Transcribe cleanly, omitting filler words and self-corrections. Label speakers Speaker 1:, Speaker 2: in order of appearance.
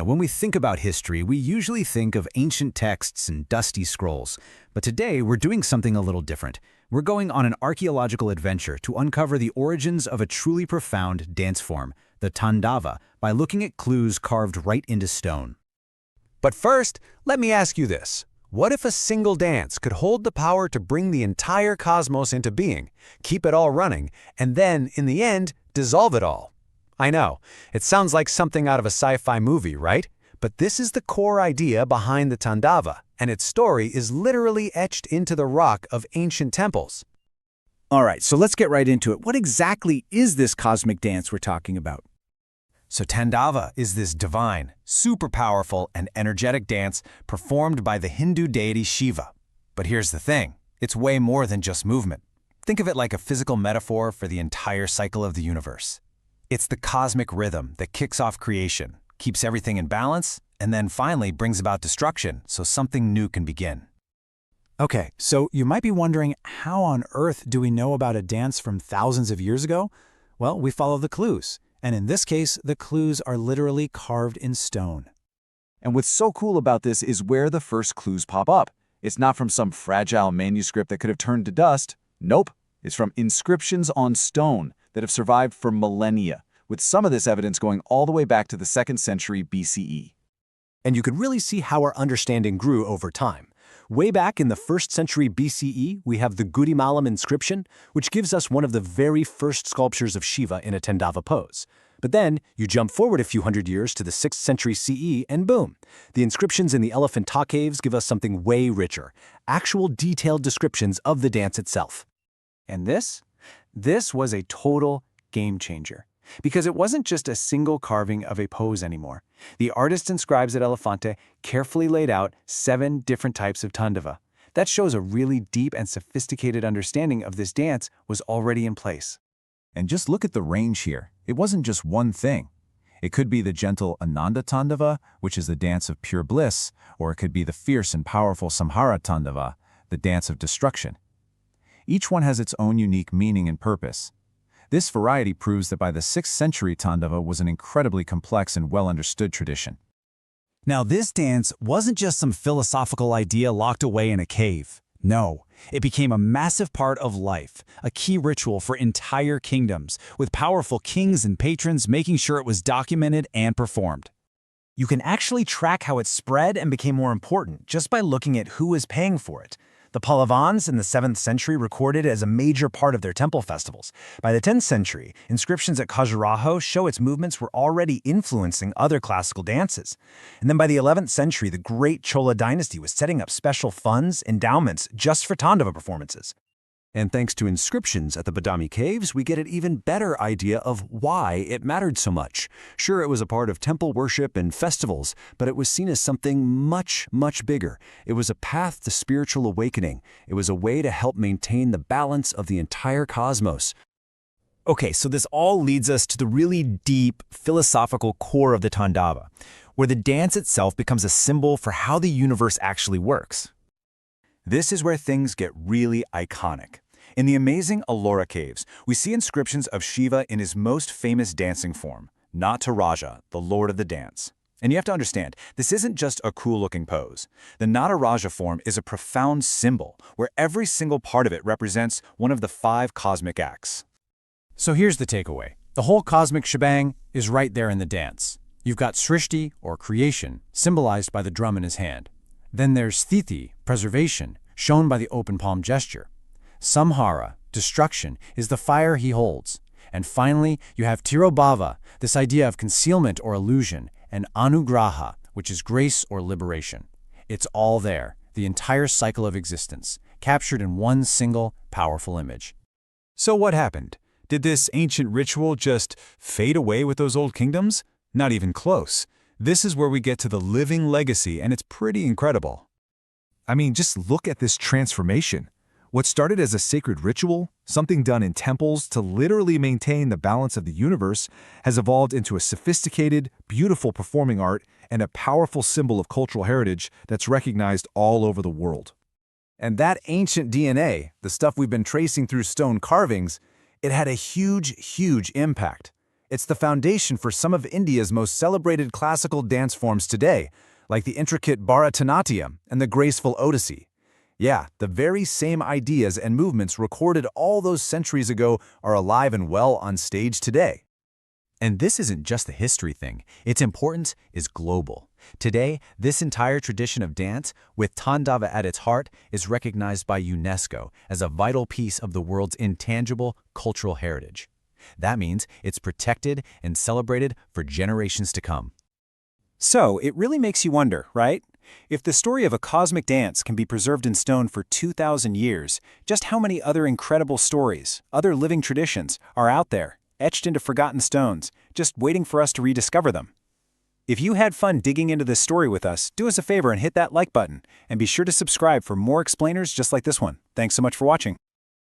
Speaker 1: When we think about history, we usually think of ancient texts and dusty scrolls. But today, we're doing something a little different. We're going on an archaeological adventure to uncover the origins of a truly profound dance form, the Tandava, by looking at clues carved right into stone.
Speaker 2: But first, let me ask you this. What if a single dance could hold the power to bring the entire cosmos into being, keep it all running, and then, in the end, dissolve it all? I know, it sounds like something out of a sci-fi movie, right? But this is the core idea behind the Tandava, and its story is literally etched into the rock of ancient temples.
Speaker 3: All right, so let's get right into it. What exactly is this cosmic dance we're talking about?
Speaker 4: So Tandava is this divine, super powerful, and energetic dance performed by the Hindu deity Shiva. But here's the thing, it's way more than just movement. Think of it like a physical metaphor for the entire cycle of the universe. It's the cosmic rhythm that kicks off creation, keeps everything in balance, and then finally brings about destruction so something new can begin.
Speaker 3: Okay, so you might be wondering, how on earth do we know about a dance from thousands of years ago? Well, we follow the clues. And in this case, the clues are literally carved in stone.
Speaker 5: And what's so cool about this is where the first clues pop up. It's not from some fragile manuscript that could have turned to dust. Nope, it's from inscriptions on stone that have survived for millennia, with some of this evidence going all the way back to the 2nd century BCE.
Speaker 2: And you could really see how our understanding grew over time. Way back in the 1st century BCE, we have the Gudimalam inscription, which gives us one of the very first sculptures of Shiva in a Tandava pose. But then, you jump forward a few hundred years to the 6th century CE, and boom! The inscriptions in the Elephant Ta caves give us something way richer, actual detailed descriptions of the dance itself.
Speaker 3: And this was a total game changer. Because it wasn't just a single carving of a pose anymore. The artists and scribes at Elefante carefully laid out 7 different types of Tandava. That shows a really deep and sophisticated understanding of this dance was already in place.
Speaker 6: And just look at the range here. It wasn't just one thing. It could be the gentle Ananda Tandava, which is the dance of pure bliss, or it could be the fierce and powerful Samhara Tandava, the dance of destruction. Each one has its own unique meaning and purpose. This variety proves that by the 6th century, Tandava was an incredibly complex and well-understood tradition.
Speaker 1: Now, this dance wasn't just some philosophical idea locked away in a cave. No, it became a massive part of life, a key ritual for entire kingdoms, with powerful kings and patrons making sure it was documented and performed.
Speaker 4: You can actually track how it spread and became more important just by looking at who was paying for it. The Pallavans in the 7th century recorded it as a major part of their temple festivals. By the 10th century, inscriptions at Khajuraho show its movements were already influencing other classical dances. And then by the 11th century, the great Chola dynasty was setting up special funds, endowments, just for Tandava performances.
Speaker 2: And thanks to inscriptions at the Badami caves, we get an even better idea of why it mattered so much. Sure, it was a part of temple worship and festivals, but it was seen as something much, much bigger. It was a path to spiritual awakening. It was a way to help maintain the balance of the entire cosmos.
Speaker 4: Okay, so this all leads us to the really deep philosophical core of the Tandava, where the dance itself becomes a symbol for how the universe actually works.
Speaker 3: This is where things get really iconic. In the amazing Ellora caves, we see inscriptions of Shiva in his most famous dancing form, Nataraja, the Lord of the Dance. And you have to understand, this isn't just a cool-looking pose. The Nataraja form is a profound symbol, where every single part of it represents one of the 5 cosmic acts.
Speaker 1: So here's the takeaway. The whole cosmic shebang is right there in the dance. You've got Srishti, or creation, symbolized by the drum in his hand. Then there's Sthiti, preservation, shown by the open palm gesture. Samhara, destruction, is the fire he holds. And finally, you have Tirobhava, this idea of concealment or illusion, and Anugraha, which is grace or liberation. It's all there, the entire cycle of existence, captured in one single, powerful image.
Speaker 5: So what happened? Did this ancient ritual just fade away with those old kingdoms? Not even close. This is where we get to the living legacy, and it's pretty incredible. I mean, just look at this transformation. What started as a sacred ritual, something done in temples to literally maintain the balance of the universe, has evolved into a sophisticated, beautiful performing art and a powerful symbol of cultural heritage that's recognized all over the world.
Speaker 3: And that ancient DNA, the stuff we've been tracing through stone carvings, it had a huge, huge impact.
Speaker 4: It's the foundation for some of India's most celebrated classical dance forms today, like the intricate Bharatanatyam and the graceful Odissi. Yeah, the very same ideas and movements recorded all those centuries ago are alive and well on stage today.
Speaker 1: And this isn't just the history thing. Its importance is global. Today, this entire tradition of dance, with Tandava at its heart, is recognized by UNESCO as a vital piece of the world's intangible cultural heritage. That means it's protected and celebrated for generations to come.
Speaker 3: So, it really makes you wonder, right? If the story of a cosmic dance can be preserved in stone for 2,000 years, just how many other incredible stories, other living traditions, are out there, etched into forgotten stones, just waiting for us to rediscover them? If you had fun digging into this story with us, do us a favor and hit that like button, and be sure to subscribe for more explainers just like this one. Thanks so much for watching.